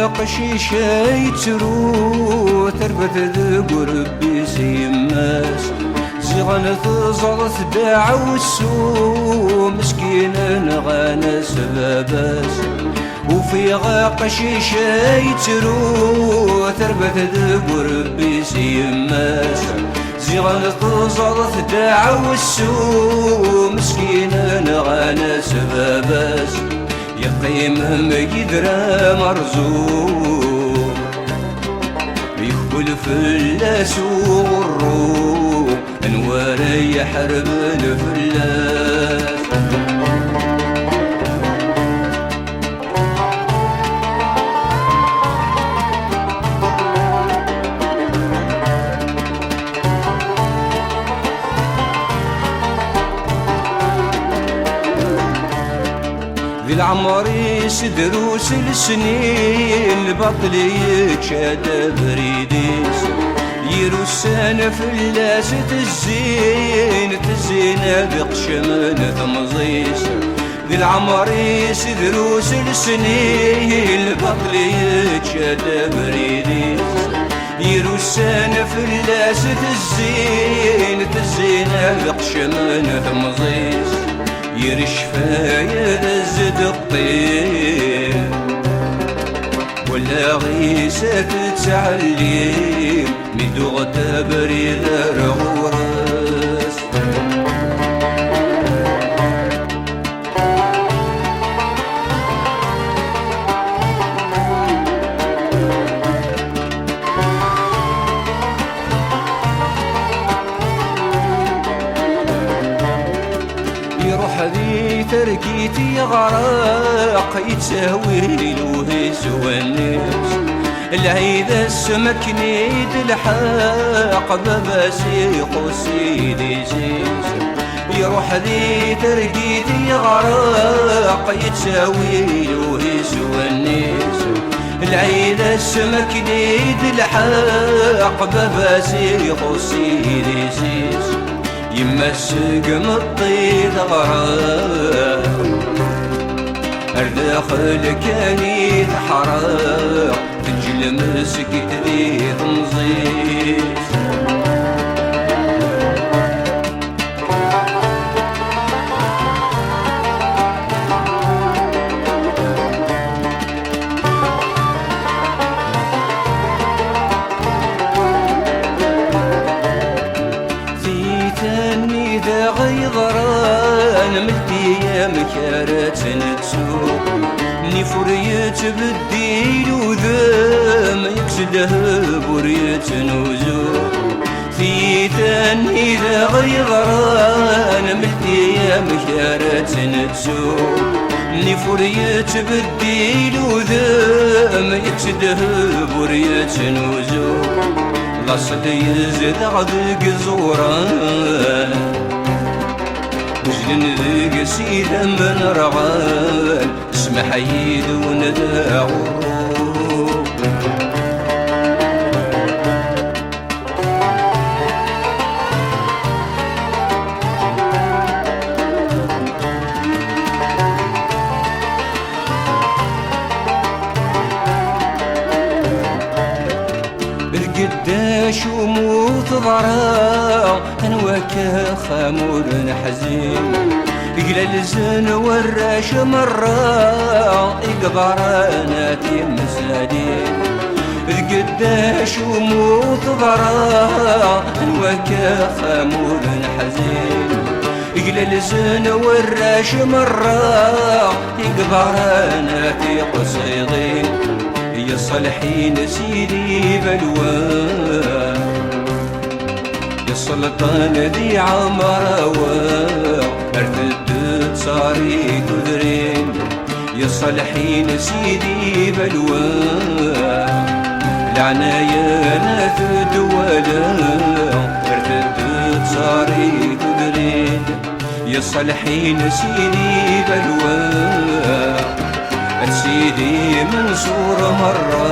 قشيشة يترو تربت ذق ربي سيماس زغن تزرث باع والسو مسكين غانا سباباس وفي قشيشة يترو تربت ذق ربي سيماس زغن تزرث باع والسو مسكين غانا سباباس يقيم مقدر مرزوق يخبل فلاس وغروب انوار يحرب الفلاس ذي العمر يسدروس السنين البطل يتشاد بريديس يروسان فلاس تزين بقشمن ثمزيس ذي العمر يسدروس السنين البطل يتشاد بريديس يروسان فلاس تزين بقشمن ثمزيس يرش فايا زد الطير ولا غيسة تتعلم مدوغ تبريد رغورس ذي تركيتي غرق يتساوي الوهيس والنفس العيدة السمك نيد الحاق بباسي قصي ديزيز يروح ذي تركيتي غرق يتساوي الوهيس والنفس العيدة السمك نيد الحاق بباسي قصي ديزيز يمسك مطيد غرام ارداخل كاني تحرق تنجل مسك ذي تنظيف إذا غيظران ملتي يا مكارات نتسوق نفريت بالديل وذام يكسده بريت نوزوق ثيتان إذا غيظران ملتي يا مكارات نتسوق نفريت بالديل وذام يكسده بريت نوزوق لاصل يزد عذق زوران وجلن ذيق سيدا من رغان اسمح يدون ذا غروب قداش وموت ضرا انواك خامور حزين قلال الزن وراش مرة يقبرانات مسادين قداش وموت ضرا انواك خامور حزين قلال الزن وراش مرة يقبرانات قصيدين يا صالحين سيدي بلوان يا السلطان ذي عمروان ارتدت صاري تدرين يا صالحين سيدي بلوان العناية ناثد ولا ارتدت صاري تدرين يا صالحين سيدي بلوان سيدي منصور مرة